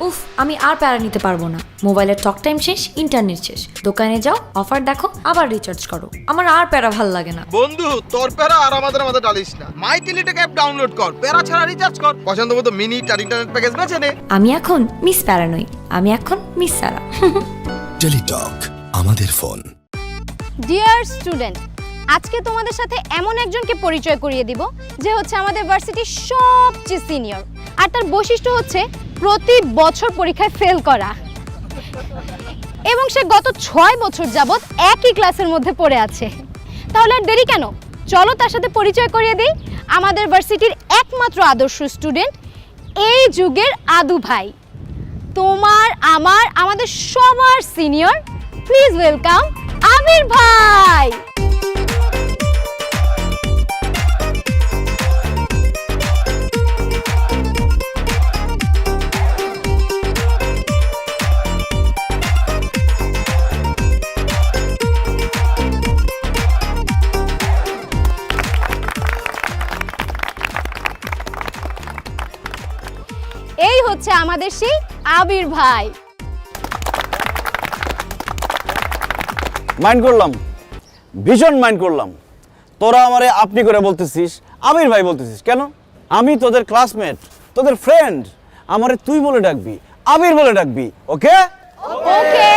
উফ, আমি আর প্যারা নিতে পারবো না। মোবাইলের টক টাইম শেষ, ইন্টারনেট শেষ। দোকানে যাও, অফার দেখো, আবার রিচার্জ করো। আমার আর প্যারা ভাল লাগে না। বন্ধু, তোর প্যারা আর আমাদের মাঝে ডালিস না। মাই টেলিটক অ্যাপ ডাউনলোড কর, প্যারা ছাড়া রিচার্জ কর, পছন্দ মতো মিনিট আর ইন্টারনেট প্যাকেজ বেছে নে। আমি এখন মিস প্যারা নই, আমি এখন মিস সারা। টেলিটক, আমাদের ফোন। ডিয়ার স্টুডেন্ট, আজকে তোমাদের সাথে এমন একজনকে পরিচয় করিয়ে দিব যে হচ্ছে আমাদের ভার্সিটির সবচেয়ে সিনিয়র, আর তার বৈশিষ্ট্য হচ্ছে প্রতি বছর পরীক্ষায় ফেল করা, এবং সে গত 6 বছর যাবৎ একই ক্লাসের মধ্যে পড়ে আছে। তাহলে আর দেরি কেন, চলো তার সাথে পরিচয় করিয়ে দিই। আমাদের ভার্সিটির একমাত্র আদর্শ স্টুডেন্ট, এই যুগের আদু ভাই, তোমার আমার আমাদের সবার সিনিয়র। প্লিজ ওয়েলকাম আবির ভাই। এই হচ্ছে আমাদের সেই আবির ভাই। মাইন্ড করলাম, ভীষণ মাইন্ড করলাম। তোরা আমারে আপনি করে বলতেছিস, আবির ভাই বলতেছিস কেন? আমি তোদের ক্লাসমেট, তোদের ফ্রেন্ড। আমারে তুই বলে ডাকবি, আবির বলে ডাকবি, ওকে? ওকে।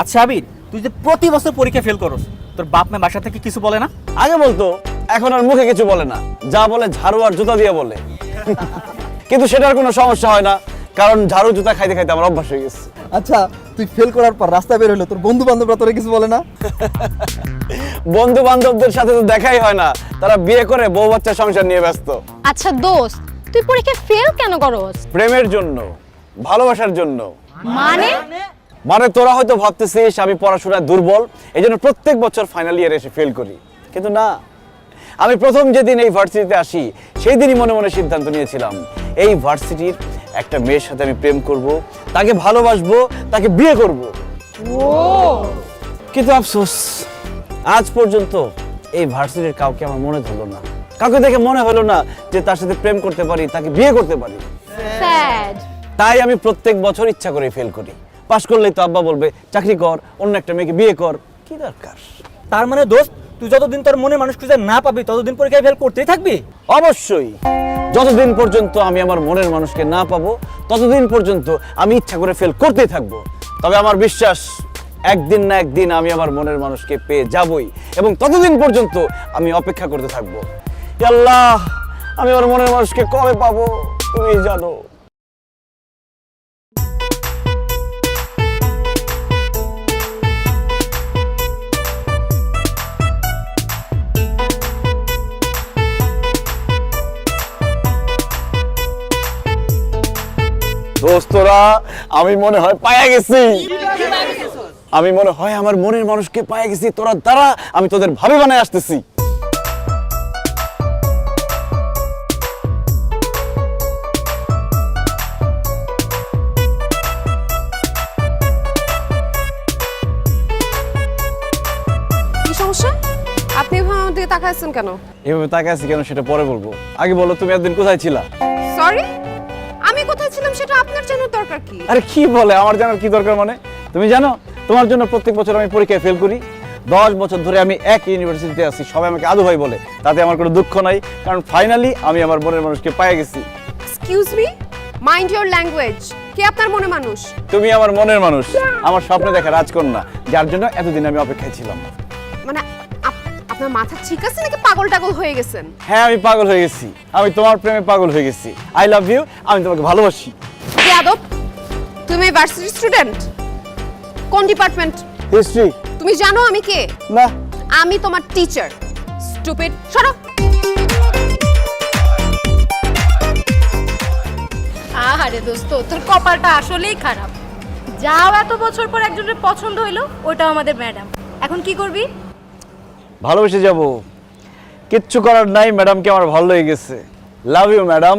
আচ্ছা আবির, তুই যে প্রতি বছর পরীক্ষা ফেল করস, তোর বাপ মা বাসা থেকে কিছু বলে না? আগে বলতো, এখন আর মুখে কিছু বলে না, যা বলে ঝাড়ু আর জুতা দিয়ে বলে। কিন্তু সেটার কোনো সমস্যা হয় না, কারণ ঝাড়ু জুতা খাইতে খাইতে আমার অভ্যাস হয়ে গেছে। আচ্ছা, তুই ফেল করার পর রাস্তা বের হলো, তোর বন্ধু বান্ধবরা তোরে কিছু বলে না? বন্ধু বান্ধবদের সাথে তো দেখাই হয় না, তারা বিয়ে করে বউ বাচ্চা সংসার নিয়ে ব্যস্ত। আচ্ছা দোস্ত, তুই পরীক্ষায় ফেল কেন করস? প্রেমের জন্য, ভালোবাসার জন্য। মানে তোরা হয়তো ভাবতেছিস আমি পড়াশোনায় দুর্বল, এই জন্য প্রত্যেক বছর ফাইনাল ইয়ারে এসে ফেল করি, কিন্তু না। আমি প্রথম যেদিন এই ভার্সিটিতে আসি সেই দিনই মনে মনে সিদ্ধান্ত নিয়েছিলাম, এই ভার্সিটির একটা মেয়ের সাথে আমি প্রেম করব, তাকে ভালোবাসবো, তাকে বিয়ে করব। কিন্তু আফসোস, আজ পর্যন্ত এই ভার্সিটির কাউকে আমার মনে ধরলো না, কাউকে দেখে মনে হলো না যে তার সাথে প্রেম করতে পারি, তাকে বিয়ে করতে পারি। স্যাড। তাই আমি প্রত্যেক বছর ইচ্ছা করে ফেল করি। পাশ করলেই তো আব্বা বলবে চাকরি কর, অন্য একটা মেয়েকে বিয়ে কর, কি দরকার? তার মানে দোস্ত, তুই যতদিন তোর মনে মানুষ খুঁজে না পাবি ততদিন পরীক্ষায় ফেল করতেই থাকবি? অবশ্যই, যতদিন পর্যন্ত আমি আমার মনের মানুষকে না পাবো ততদিন পর্যন্ত আমি ইচ্ছা করে ফেল করতেই থাকবো। তবে আমার বিশ্বাস, একদিন না একদিন আমি আমার মনের মানুষকে পেয়ে যাবই, এবং ততদিন পর্যন্ত আমি অপেক্ষা করতে থাকবো। আল্লাহ, আমি আমার মনের মানুষকে কবে পাবো তুমি জানো। দোস্তরা, আমি মনে হয় পায়া গেছি। আমি মনে হয় আমার মনের মানুষকে পায়া গেছি। তোরা দ্বারা আমি তোদের ভাবে বানায় আসতেছি। কি সমস্যা? আপনি এভাবে আমার দিকে তাকাচ্ছেন কেন? এভাবে তাকায় আছি কেন সেটা পরে বলবো, আগে বলো তুমি একদিন কোথায় ছিলা? সরি, আমি কোথায় ছিলাম সেটা আপনার জানার দরকার কি? আরে কি বলে, আমার জানার কি দরকার? মানে তুমি জানো তোমার জন্য প্রত্যেক বছর আমি পরীক্ষায় ফেল করি। 10 বছর ধরে আমি এক ইউনিভার্সিটিতে আছি, সবাই আমাকে আদু ভাই বলে, তাতে আমার কোনো দুঃখ নাই, কারণ ফাইনালি আমি আমার মনের মানুষকে পেয়ে গেছি। Excuse me, mind your language. কে আপনার মনে মানুষ? তুমি আমার মনের মানুষ, আমার স্বপ্নে দেখা রাজকন্যা, যার জন্য এতদিন আমি অপেক্ষায় ছিলাম। মানে আপনার মাথা ঠিক আছে নাকি পাগল টাগল হয়ে গেছেন? হ্যাঁ, আমি পাগল হয়ে গেছি, আমি তোমার প্রেমে পাগল হয়ে গেছি। আই লাভ ইউ, আমি তোমাকে ভালোবাসি। যাদব, তুমি ভার্সিটি স্টুডেন্ট? কোন ডিপার্টমেন্ট? হিস্ট্রি। তুমি জানো আমি কে? না। আমি তোমার টিচার। স্টুপিড, সরো। আহারে দোস্ত, তোর কপালটা আসলেই খারাপ। যাও, এত বছর পর একজনের পছন্দ হইলো, ওটাও আমাদের ম্যাডাম। এখন কি করবি? ভালোবেসে যাব, কিচ্ছু করার নাই, ম্যাডামকে আমার ভালো লেগে গেছে। Love you madam.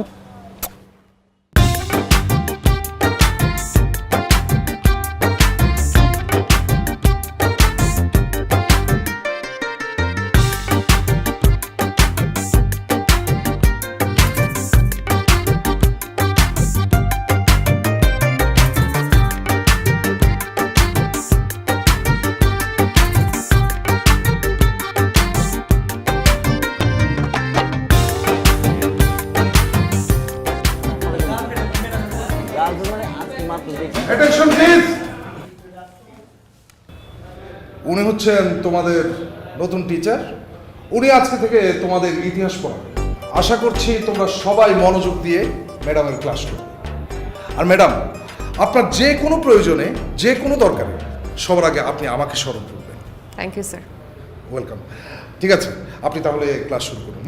উনি হচ্ছেন তোমাদের নতুন টিচার। উনি আজকে থেকে তোমাদের ইতিহাস পড়াবেন। আশা করছি তোমরা সবাই মনোযোগ দিয়ে ম্যাডামের ক্লাস করবে। আর ম্যাডাম, আপনার যে কোনো প্রয়োজনে, যে কোনো দরকারে সবার আগে আপনি আমাকে স্মরণ করবেন। Thank you sir. ওয়েলকাম। ঠিক আছে, আপনি তাহলে ক্লাস শুরু করুন।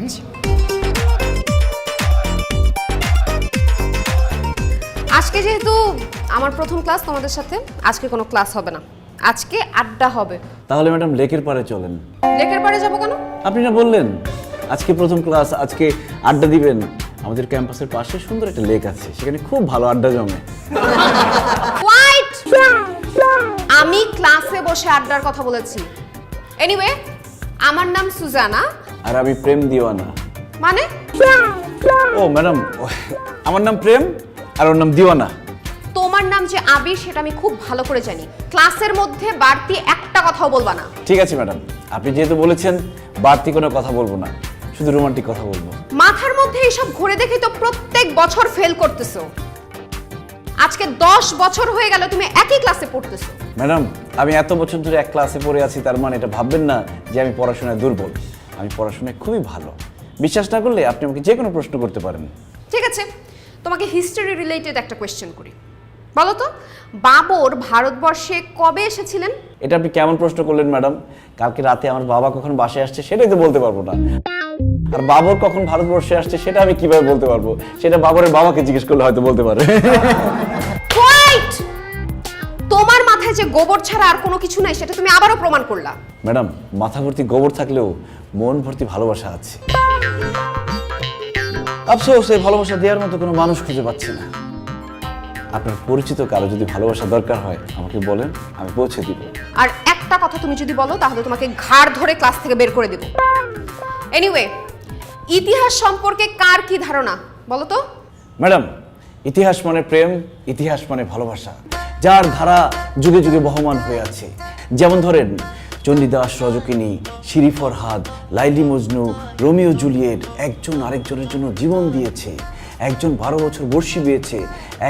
আজকে যেহেতু আমার প্রথম ক্লাস তোমাদের সাথে, আজকে কোনো ক্লাস হবে না, আজকে আড্ডা হবে। তাহলে ম্যাডাম লেকের পাড়ে চলেন। লেকের পাড়ে যাবো কেন? আপনি না বললেন আজকে প্রথম ক্লাস, আজকে আড্ডা দিবেন। আমাদের ক্যাম্পাসের পাশে সুন্দর একটা লেক আছে, সেখানে খুব ভালো আড্ডা জমে। হোয়াইট, আমি ক্লাসে বসে আড্ডার কথা বলেছি। এনিওয়ে, আমার নাম সুজানা। আর আমি প্রেম দিওয়ানা। মানে? ও ম্যাডাম, আমার নাম প্রেম আর ওর নাম দিওয়ানা। তোমার নাম যে আবির সেটা আমি খুব ভালো করে জানি। ক্লাসের মধ্যে বাড়তি একটা কথাও বলবা না। ঠিক আছে ম্যাডাম, আপনি যেহেতু বলেছেন বাড়তি কোনো কথা বলবো না, শুধু রোমান্টিক কথা বলবো। মাথার মধ্যে এইসব ঘুরে দেখে তো প্রত্যেক বছর ফেল করতেছো। আজকে 10 বছর হয়ে গেল তুমি একই ক্লাসে পড়তেছো। ম্যাডাম, আমি এত বছর ধরে এক ক্লাসে পড়ে আছি, তার মানে এটা ভাববেন না যে আমি পড়াশোনায় দুর্বল। আমি পড়াশোনায় খুবই ভালো। বিশ্বাস না করলে আপনি আমাকে যে কোনো প্রশ্ন করতে পারেন। ঠিক আছে, তোমাকে হিস্টোরি রিলেটেড একটা কোয়েশ্চেন করি। বলো তো, বাবর ভারতবর্ষে কবে এসেছিলেন? এটা আপনি কেমন প্রশ্ন করলেন ম্যাডাম? কালকে রাতে আমার বাবা কখন বাসায় আসছে সেটাই তো বলতে পারবো না। আর বাবর কখন ভারতবর্ষে আসছে সেটা আমি কিভাবে বলতে পারবো? সেটা বাবরের বাবাকে জিজ্ঞেস করলে হয়তো বলতে পারে। হোয়াইট, তোমার মাথায় যে গোবর ছাড়া আর কোনো কিছু নাই সেটা তুমি আবারও প্রমাণ করলা। ম্যাডাম, মাথা ভর্তি গোবর থাকলেও মন ভর্তি ভালোবাসা আছে। আফসোস, এই ভালোবাসা দেওয়ার মতো কোনো মানুষ খুঁজে পাচ্ছি না। আপনার পরিচিত কারো যদি ভালোবাসা দরকার হয় আমাকে বলেন, আমি পৌঁছে দিব। আর একটা কথা তুমি যদি বলো তাহলে তোমাকে ঘাড় ধরে ক্লাস থেকে বের করে দেব। এনিওয়ে, ইতিহাস সম্পর্কে কার কি ধারণা বলো তো? ম্যাডাম, ইতিহাস মানে প্রেম, ইতিহাস মানে ভালোবাসা, যার ধারা যুগে যুগে বহমান হয়ে আছে। যেমন ধরেন Chandidas রজকিনী, Siri Farhad, Laili Majnu, Romeo Juliet একজন আরেকজনের জন্য জীবন দিয়েছে। একজন 12 বছর বর্ষি বেয়েছে,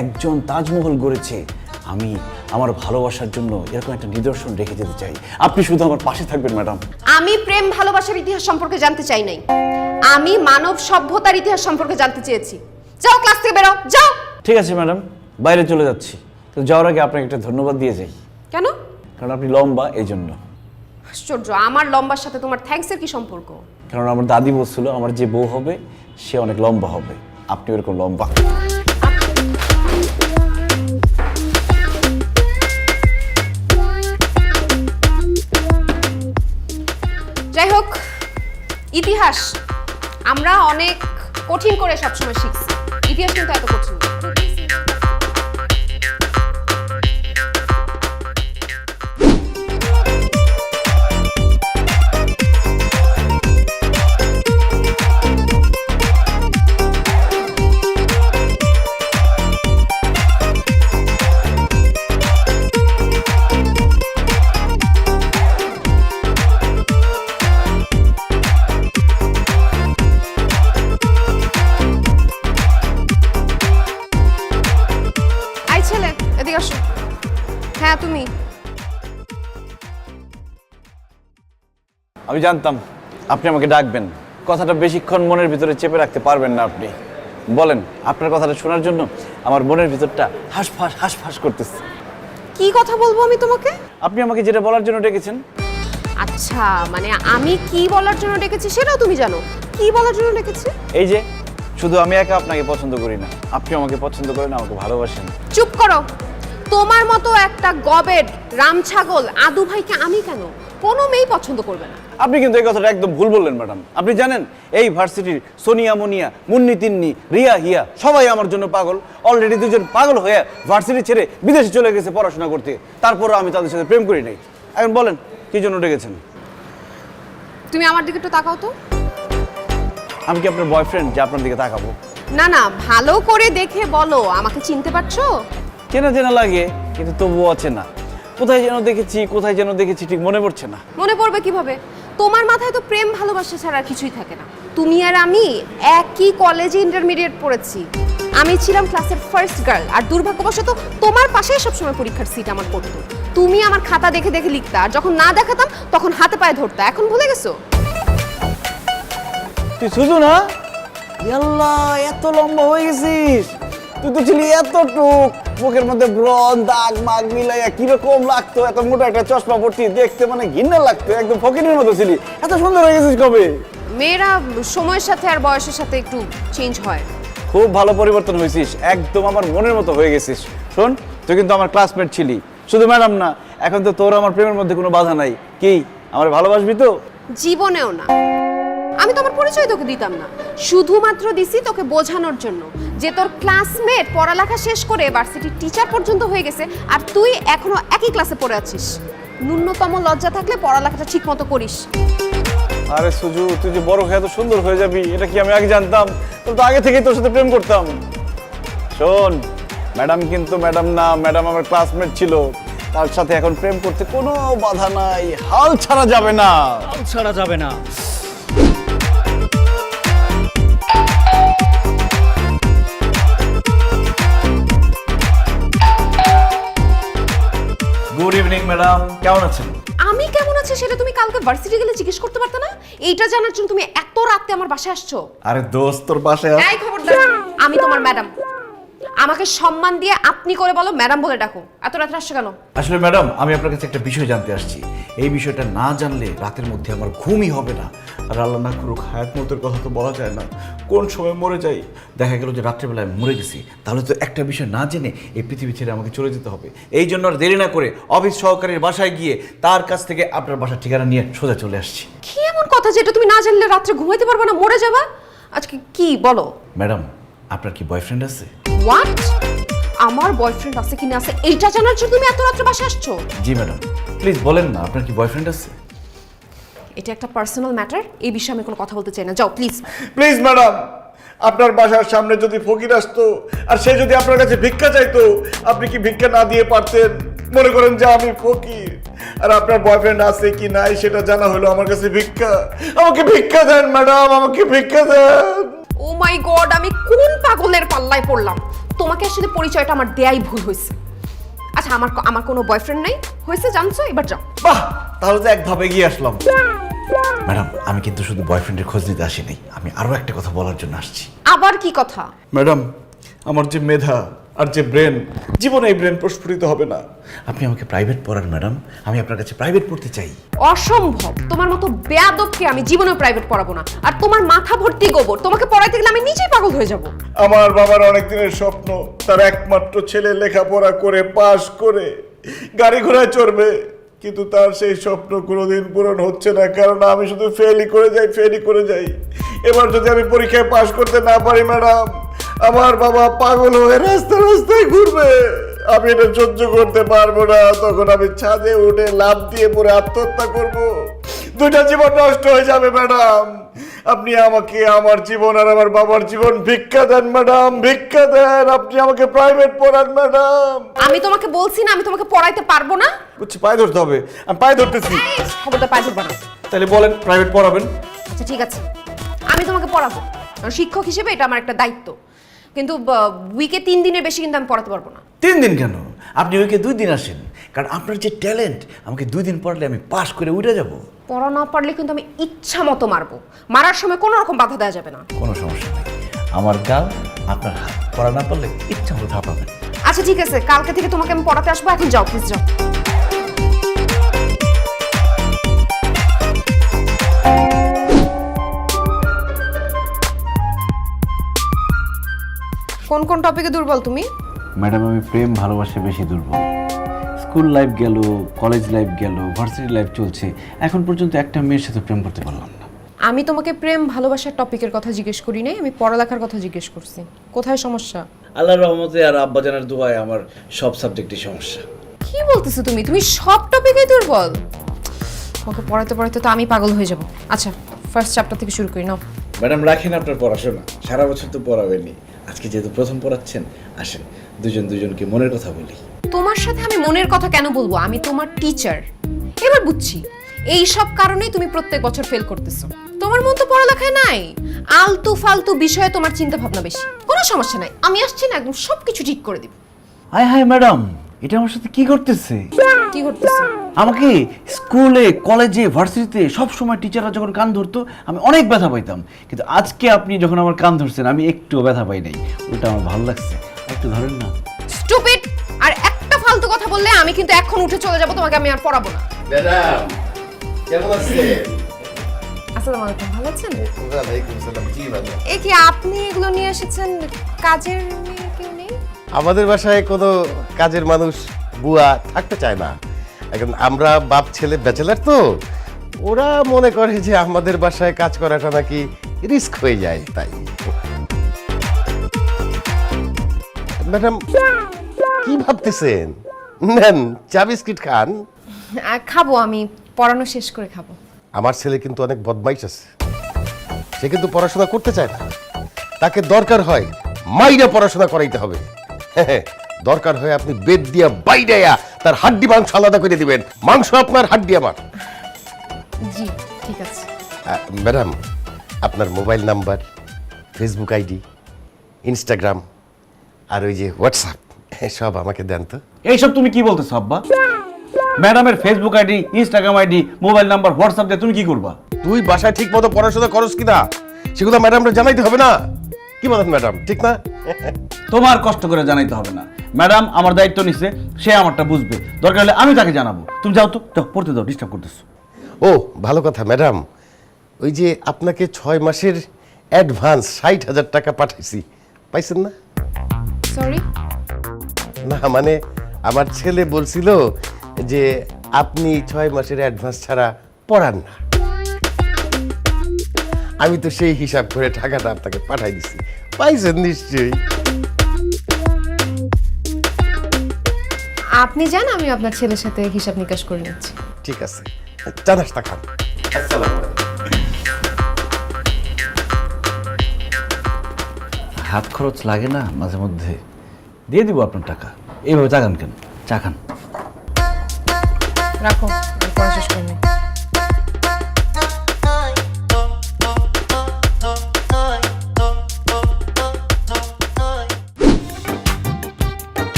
একজন তাজমহল গড়েছে। আমি আমার ভালোবাসার জন্য এরকম একটা নিদর্শন রেখে যেতে চাই। আপনি শুধু আমার পাশে থাকবেন ম্যাডাম। আমি প্রেম ভালোবাসার ইতিহাস সম্পর্কে জানতে চাই নাই, আমি মানব সভ্যতার ইতিহাস সম্পর্কে জানতে চেয়েছি। যাও ক্লাস থেকে বেরো, যাও। ঠিক আছে ম্যাডাম, বাইরে চলে যাচ্ছি। তো যাওয়ার আগে আপনাকে একটা ধন্যবাদ দিয়ে যাই। কেন? কারণ আপনি লম্বা, এই জন্য। আশ্চর্য, আমার লম্বার সাথে তোমার থ্যাঙ্কসের কি সম্পর্ক? কারণ আমার দাদি বলছিল আমার যে বউ হবে সে অনেক লম্বা হবে। আপনি ওরকম লম্বা। যাই হোক, ইতিহাস আমরা অনেক কঠিন করে সবসময় শিখছি, ইতিহাস কিন্তু এত কঠিন না। হ্যাঁ তুমি। আমি জানতাম আপনি আমাকে ডাকবেন। কথাটা বেশিক্ষণ মনের ভিতরে চেপে রাখতে পারবেন না আপনি। বলেন, আপনার কথাটা শোনার জন্য আমার মনের ভিতরটা হাঁসফাঁস হাঁসফাঁস করতেছে। কি কথা বলবো আমি তোমাকে? আপনি আমাকে যেটা বলার জন্য ডেকেছেন। আচ্ছা, মানে আমি কি বলার জন্য ডেকেছি সেটাও তুমি জানো? কি বলার জন্য ডেকেছি? এই যে, শুধু আমি একা আপনাকে পছন্দ করি না, আপনি আমাকে পছন্দ করেন, আমাকে ভালোবাসেন। চুপ করো। তোমার মতো একটা গবেট রামছাগল আদু ভাইকে আমি কেন? কোনো মেয়েই পছন্দ করবে না। আপনি কিন্তু এই কথাটা একদম ভুল বললেন ম্যাডাম। আপনি জানেন এই ভার্সিটির সোনিয়া মুনিয়া, মুন্নি তিন্নি, রিয়া হিয়া সবাই আমার জন্য পাগল। অলরেডি দুজন পাগল হয়ে ভার্সিটি ছেড়ে বিদেশে চলে গেছে পড়াশোনা করতে। তারপরও আমি তাদের সাথে প্রেম করি নাই। এখন বলেন কি জন্য ডেকেছেন? তুমি আমার দিকে একটু তাকাও তো। আমি কি আপনার বয়ফ্রেন্ড যে আপনার দিকে তাকাবো? না না, ভালো করে দেখে বলো, আমাকে চিনতে পারছো? চেনা চেনা লাগে, কিন্তু তবুও অচেনা। কোথায় যেন দেখেছি ঠিক মনে পড়ছে না। মনে পড়বে কিভাবে? তোমার মাথায় তো প্রেম ভালোবাসা ছাড়া আর কিছুই থাকে না। তুমি আর আমি একই কলেজে ইন্টারমিডিয়েট পড়েছি। আমি ছিলাম ক্লাসের ফার্স্ট গার্ল, আর দুর্ভাগ্যবশত তোমার পাশেই সবসময় পরীক্ষার সিট আমার পড়তো। তুমি আমার খাতা দেখে দেখে লিখতা, আর যখন না দেখাতাম তখন হাতে পায়ে ধরতা। এখন ভুলে গেছো? তুই শুধু না, ইয়াল্লা এত লম্বা হয়ে গেছিস। তুই তো ছিলি এতটুক, মুখের মধ্যে ব্রণ দাগ মাগ মিলাইয়া কিরকম লাগতো। এত মোটা একটা চশমা পড়তি, দেখতে মানে ঘৃণা লাগতো, একদম ফকিরের মতো ছিলি। এত সুন্দর হয়ে গেছিস কবে? মেয়েরা সময়ের সাথে আর বয়সের সাথে একটু চেঞ্জ হয়। খুব ভালো পরিবর্তন হয়েছিস, একদম আমার মনের মতো হয়ে গেছিস। শোন, তুই কিন্তু আমার ক্লাসমেট ছিলি, শুধু ম্যাডাম না। এখন তো তোর আমার প্রেমের মধ্যে কোনো বাধা নাই। কি আমার ভালোবাসবি তো? জীবনেও না। আমি তো আমার পরিচয় তোকে দিতাম না, শুধুমাত্র দিছি তোকে বোঝানোর জন্য যে তোর ক্লাসমেট পড়ালেখা শেষ করে ভার্সিটির টিচার পর্যন্ত হয়ে গেছে, আর তুই এখনো একই ক্লাসে পড়ে আছিস। ন্যূনতম লজ্জা থাকলে পড়ালেখাটা ঠিক মতো করিস। আরে সুজু, তুই যে বড় হয়ে এত সুন্দর হয়ে যাবি এটা কি আমি আগে জানতাম? তোর তো আগে থেকেই তোর সাথে প্রেম করতাম। শোন, ম্যাডাম কিন্তু ম্যাডাম না, ম্যাডাম আমার ক্লাসমেট ছিল। তার সাথে এখন প্রেম করতে কোনো বাধা নাই, হাল ছাড়া যাবে না। হাল ছাড়া যাবে না। গুড ইভিনিং ম্যাডাম, কেমন আছেন? আমি কেমন আছি সেটা তুমি কালকে ভার্সিটি গেলে জিজ্ঞেস করতে পারতে না? এইটা জানার জন্য তুমি এত রাতে আমার বাসায় আসছো? আরে দোস্ত, তোর বাসায় এই খবরদার, আমি তোমার ম্যাডাম। আমাকে সম্মান দিয়ে আপনি করে বলো, ম্যাডাম বলে ডাকো। এত রাতে আসছো কেন? আসলে ম্যাডাম, আমি আপনার কাছে একটা বিষয় জানতে আসছি। এই বিষয়টা না জানলে রাতের মধ্যে আমার ঘুমই হবে না। আর আল্লাহ না করুক, হায়াত মতের কথা তো বলা যায় না, কোন সময় মরে যাই। দেখা গেল যে রাত্রেবেলায় মরে গেছি, তাহলে তো একটা বিষয় না জেনে এই পৃথিবী ছেড়ে আমাকে চলে যেতে হবে। এই জন্য আর দেরি না করে অফিস সহকারীর বাসায় গিয়ে তার কাছ থেকে আপনার বাসার ঠিকানা নিয়ে সোজা চলে আসছি। কি এমন কথা যেটা তুমি না জানলে রাত্রে ঘুমাইতে পারবে না, মরে যাবা? আজকে কি বলো? ম্যাডাম, আপনার কি বয়ফ্রেন্ড আছে? হোয়াট? আমার বয়ফ্রেন্ড আছে কি না আছে এইটা জানার জন্য তুমি এত রাত্রে বাসায় আসছো? জি ম্যাডাম, প্লিজ বলেন না, আপনার কি বয়ফ্রেন্ড আছে? এটা একটা পার্সোনাল ম্যাটার, এই বিষয়ে আমি কোনো কথা বলতে চাই না। যাও প্লিজ। প্লিজ ম্যাডাম, আপনার বাসার সামনে যদি ফকির আসতো আর সে যদি আপনার কাছে ভিক্ষা চাইতো, আপনি কি ভিক্ষা না দিয়ে পারতেন? মনে করেন যে আমি ফকির আর আপনার বয়ফ্রেন্ড আছে কি নাই সেটা জানা হলো আমার কাছে ভিক্ষা। আমাকে ভিক্ষা দেন ম্যাডাম, আমাকে ভিক্ষা দেন। ও মাই গড, আমি কোন পাগলের পাল্লায় পড়লাম? তোমাকে আসলে পরিচয়টা আমার দেয়াই ভুল হয়েছে। আচ্ছা, আমার কোনো বয়ফ্রেন্ড নাই হয়েছে, জানছো? এবার যাও। বাহ, তাহলে তো এক ধাপ এগিয়ে আসলাম। ম্যাডাম, আমি কিন্তু শুধু বয়ফ্রেন্ডের খোঁজ নিতে আসিনি, আমি আরো একটা কথা বলার জন্য আসছি। আবার কি কথা? ম্যাডাম, আমার যে মেধা আর যে ব্রেন, জীবনে এই ব্রেন প্রস্ফুটিত হবে না। আপনি আমাকে প্রাইভেট পড়ান ম্যাডাম, আমি আপনার কাছে প্রাইভেট পড়তে চাই। অসম্ভব, তোমার মতো বেয়াদবকে আমি জীবনেও প্রাইভেট পড়াবো না। আর তোমার মাথা ভর্তি গোবর, তোমাকে পড়াইতে গেলে আমি নিজেই পাগল হয়ে যাব। আমার বাবার অনেক দিনের স্বপ্ন, তার একমাত্র ছেলে লেখাপড়া করে পাশ করে গাড়ি ঘোড়ায় চড়বে, কিন্তু তার সেই স্বপ্ন কোনোদিন পূরণ হচ্ছে না, কারণ আমি শুধু ফেলই করে যাই। এবার যদি আমি পরীক্ষায় পাশ করতে না পারি ম্যাডাম, আমার বাবা পাগল হয়ে রাস্তায় ঘুরবে। আমি এটা সহ্য করতে পারবো না। তখন আমি ছাদে উঠে লাফ দিয়ে পড়ে আত্মহত্যা করব। দুইটা জীবন নষ্ট হয়ে যাবে ম্যাডাম। আপনি আমাকে আমার জীবন আর আমার বাবার জীবন ভিক্ষা দেন ম্যাডাম, ভিক্ষা দেন। আপনি আমাকে প্রাইভেট পড়ান ম্যাডাম। আমি তোমাকে বলছি না আমি তোমাকে পড়াইতে পারবো না? বুঝছি, পায়ে ধরতে হবে। আমি পায়ে ধরতেছি। খবরদার পায়ে ধরবা না। তাহলে বলেন, প্রাইভেট পড়াবেন? আচ্ছা ঠিক আছে, আমি তোমাকে পড়াবো। কারণ শিক্ষক হিসেবে এটা আমার একটা দায়িত্ব। কিন্তু উইকে 3 দিনের বেশি কিন্তু আমি পড়াতে পারবো না। 3 দিন কেন? আপনি উইকে 2 দিন আসেন, কারণ আপনার যে ট্যালেন্ট, আমাকে 2 দিন পড়লে আমি পাশ করে উঠে যাব। পড়া না পারলে কিন্তু আমি ইচ্ছা মতো মারবো। মারার সময় কোনো রকম বাধা দেওয়া যাবে না। কোনো সমস্যা নেই, আমার গাল আপনার হাত। পড়া না পারলে ইচ্ছা মতো থাপাবেন। আচ্ছা ঠিক আছে, কালকে থেকে তোমাকে আমি পড়াতে আসবো। এখন যাও প্লিজ, যাও। কোন কোন টপিকে দুর্বল তুমি? ম্যাডাম, আমি প্রেম ভালোবাসা বেশি দুর্বল। স্কুল লাইফ গেল, কলেজ লাইফ গেল, ভার্সিটি লাইফ চলছে, এখন পর্যন্ত একটা মেয়ের সাথে প্রেম করতে পারলাম না। আমি তোমাকে প্রেম ভালোবাসার টপিকের কথা জিজ্ঞেস করি নাই, আমি পড়ালেখার কথা জিজ্ঞেস করছি। কোথায় সমস্যা? আল্লাহর রহমতে আর আব্বাজানের দোয়ায় আমার সব সাবজেক্টই সমস্যা। কি বলতেছো তুমি? তুমি সব টপিকেই দুর্বল? তোমাকে পড়াতে পড়াতে তো আমি পাগল হয়ে যাব। আচ্ছা, ফার্স্ট চ্যাপ্টার থেকে শুরু করি নাও। ম্যাডাম, রাখেন আপনার পড়াশোনা, সারা বছর তো পড়াবেনই। আজকে যেহেতু প্রথম পড়াচ্ছেন, আসেন দুজনকে মনের কথা বলি। তোমার সাথে আমি মনের কথা কেন বলবো? আমি তোমার টিচার। এবার বুঝছি এই সব কারণেই তুমি প্রত্যেক বছর ফেল করতেছো। তোমার মন তো পড়ালেখায় নাই, আলতু ফালতু বিষয়ে তোমার চিন্তা ভাবনা বেশি। কোনো সমস্যা নাই, আমি আসছি না, একদম সবকিছু ঠিক করে দিব। হায় হায় ম্যাডাম, এটা আমার সাথে কি করতেছে? কি করতেছ? আমাকে স্কুলে কলেজে ভার্সিটিতে সব সময় টিচাররা যখন কান ধরতো আমি অনেক ব্যথা পাইতাম, কিন্তু আজকে আপনি যখন আমার কান ধরছেন আমি একটুও ব্যথা পাই নাই, ওটা আমার ভালো লাগছে। একটু ধরেন না। স্টুপিড! আর একটা ফালতু কথা বললে আমি কিন্তু এখন উঠে চলে যাব, তোমাকে আমি আর পড়াবো না। ম্যাডাম কেমন আছেন? আসসালামু আলাইকুম, ভালো আছেন? ওয়ালাইকুম আসসালাম, জি ভালো। এ কি আপনি এগুলো নিয়ে এসেছেন? কাজের মেয়ে কেউ নেই? আমাদের বাসায় কোনো কাজের মানুষ বুয়া থাকতে চায় না। এখন আমরা বাপ ছেলে ব্যাচেলার তো, ওরা মনে করে যে আমাদের বাসায় কাজ করাটা নাকি রিস্ক হয়ে যায়, তাই। ম্যাডাম কি ভাবতেছেন? নেন চা বিস্কিট খান। খাবো, আমি পড়ানো শেষ করে খাবো। আমার ছেলে কিন্তু অনেক বদমাইশ আছে, সে কিন্তু পড়াশোনা করতে চায় না। তাকে দরকার হয় মাইরা পড়াশোনা করাইতে হবে। হ্যাঁ, দরকার হয় আপনি বেদ দিয়া বাইরাইয়া তার হাড্ডি মাংস আলাদা করে দিবেন। মাংস আপনার, হাড্ডি আমার। জি ঠিক আছে। ম্যাডাম, আপনার mobile number, Facebook ID, Instagram আর ওই যে হোয়াটসঅ্যাপ সব আমাকে দেন তো। এইসব তুমি কি বলতেছো আব্বা? ম্যাডামের Facebook ID, Instagram ID, mobile number, WhatsApp দিয়ে তুমি কি করবা? তুই বাসায় ঠিক মতো পড়াশোনা করস কিনা সেগুলো ম্যাডামরা জানাইতে হবে না? কি বলেন ম্যাডাম, ঠিক না? তোমার কষ্ট করে জানাইতে হবে না, ম্যাডাম আমার দায়িত্ব নিচ্ছে, সে আমারটা বুঝবে, দরকার হলে আমি তাকে জানাবো। তুমি যাও তো, যাও পড়তে দাও, ডিস্টার্ব করতেছো। ও ভালো কথা ম্যাডাম, ওই যে আপনাকে 6 মাসের অ্যাডভান্স 60,000 টাকা পাঠাইছি, পাইছেন না? সরি? না মানে আমার ছেলে বলছিল যে আপনি 6 মাসের অ্যাডভান্স ছাড়া পড়ান না। আমি তো সেই হিসাব করে টাকাটা আপনাকে পাঠাই দিছি, পাইছেন নিশ্চয়ই। আপনি যান, আমি আপনার ছেলের সাথে হিসাব নিকাশ করে নিচ্ছি। ঠিক আছে, চা নাস্তা খান। হাত খরচ লাগে না মাঝে মধ্যে? দিয়ে দিব আপনার টাকা, এইভাবে চাগান কেন? চা খান। রাখো, আমি পড়া শেষ করে নিই।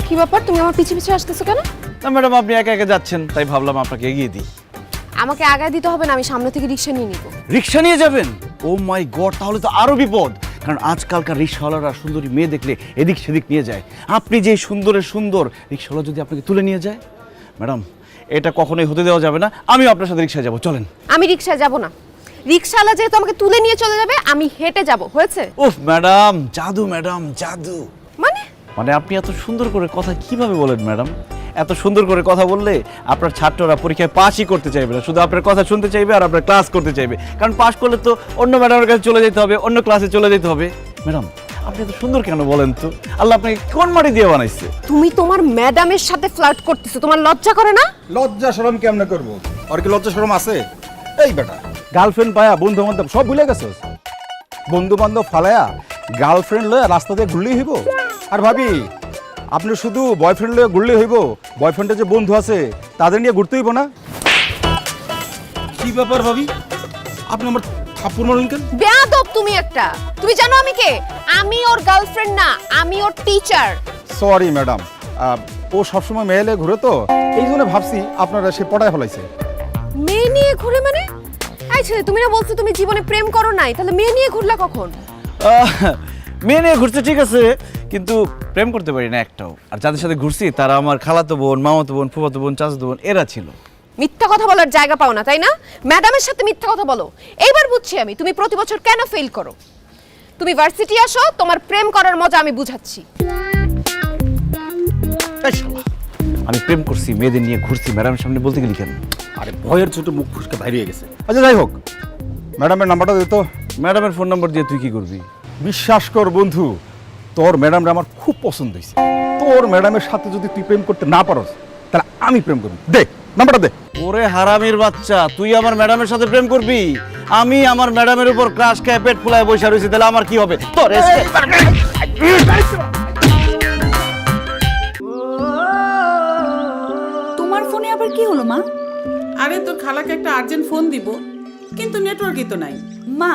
কি ব্যাপার, তুমি আমার পিছে পিছে আসতেছো কেন? না ম্যাডাম, আপনি একা একা যাচ্ছেন তাই ভাবলাম আপনাকে এগিয়ে দিই। আমাকে আগায় দিতে হবে না, আমি সামনে থেকে রিক্সা নিয়ে নিব। রিক্সা নিয়ে যাবেন? ও মাই গড, তাহলে তো আরো বিপদ, কারণ আজকালকার রিক্সাওয়ালারা সুন্দরী মেয়ে দেখলে এদিক সেদিক নিয়ে যায়। আপনি যে সুন্দরের সুন্দর, রিক্সাওয়ালা যদি আপনাকে তুলে নিয়ে যায়, ম্যাডাম এটা কখনোই হতে দেওয়া যাবে না। আমি আপনার সাথে রিক্সায় যাব, চলেন। আমি রিক্সায় যাব না, রিক্সাওয়ালা যেহেতু আমাকে তুলে নিয়ে চলে যাবে, আমি হেঁটে যাব। হয়েছে? উফ ম্যাডাম, জাদু ম্যাডাম, জাদু। মানে মানে আপনি এত সুন্দর করে কথা কিভাবে বলেন ম্যাডাম? এত সুন্দর করে কথা বললে আপনার ছাত্ররা পরীক্ষায় পাসই করতে চাইবে না, শুধু আপনার কথা শুনতে চাইবে আর আপনার ক্লাস করতে চাইবে, কারণ পাস করলে তো অন্য ম্যাডামের কাছে চলে যেতে হবে, অন্য ক্লাসে চলে যেতে হবে। ম্যাডাম আপনি এত সুন্দর কেন বলেন তো? আল্লাহ আপনাকে কোন মাটি দিয়ে বানাইছে? তুমি তোমার ম্যাডামের সাথে ফ্লার্ট করতেছো, তোমার লজ্জা করে না? লজ্জা শরম কেমনে করবো? আর কি লজ্জা শরম আছে? এই বেটা, গার্লফ্রেন্ড পায়া বন্ধু বান্ধব সব ভুলে গেছস? বন্ধু বান্ধব ফালায়া গার্লফ্রেন্ড লয়ে রাস্তা দিয়ে ঘুরলেই হইব? আর ভাবি, আপনি শুধু বয়ফ্রেন্ড লয়ে ঘুরলেই হইব? বয়ফ্রেন্ডের যে বন্ধু আছে তাদের নিয়ে ঘুরতে হইব না? কি ব্যাপার ভাবি, আপনি আমার থাপ্পড় মারলেন কেন? বেয়াদব তুমি একটা! তুমি জানো আমি কে? আমি ওর গার্লফ্রেন্ড না, আমি ওর টিচার। সরি ম্যাডাম, ও সবসময় মেয়েলে ঘুরে তো, এই জন্য ভাবছি আপনারা সে পড়ায় ফেলাইছে। মেয়ে নিয়ে ঘুরে মানে? এই ছেলে, তুমি না বলছো তুমি জীবনে প্রেম করো নাই, তাহলে মেয়ে নিয়ে ঘুরলা কখন? মেয়ে নিয়ে ঘুরছে ঠিক আছে, কিন্তু প্রেম করতে পারি না একটাও। আর যাদের সাথে ঘুরছি তারা আমার খালাতো বোন, মামাতো বোন, ফুফাতো বোন, চাচাতো বোন, এরা ছিল। মিথ্যা কথা বলার জায়গা পাও না, তাই না? ম্যাডামের সাথে মিথ্যা কথা বলো। এইবার বুঝছি আমি তুমি প্রতি বছর কেন ফেল করো। তুমি ভার্সিটি আসো, তোমার প্রেম করার মজা আমি বুঝাচ্ছি। আমি প্রেম করছি, মেয়েদের নিয়ে ঘুরছি, ম্যাডামের সামনে বলতে গেলি কেন? আরে ভয়ের ছোট মুখ ফুসকে বাইরে গেছে। আচ্ছা যাই হোক, ম্যাডামের নাম্বারটা দে তো। ম্যাডামের ফোন নাম্বার দিয়ে তুই কি করবি? বিশ্বাস কর বন্ধু, তোর ম্যাডামরা আমার খুব পছন্দ হয়েছে। তোর ম্যাডামের সাথে যদি তুই প্রেম করতে না পারস, তাহলে আমি প্রেম করবি। দে নাম্বারটা দে। ওরে হারামির বাচ্চা, তুই আমার ম্যাডামের সাথে প্রেম করবি? আমি আমার ম্যাডামের উপর ক্রাশ খেয়ে পেট ফুলায় বসে রয়েছি, তাহলে আমার কি হবে? তোর তোমার ফোনে আবার কি হলো মা? আরে তোর খালাকে একটা আর্জেন্ট ফোন দিব, কিন্তু নেটওয়ার্কই তো নাই। মা,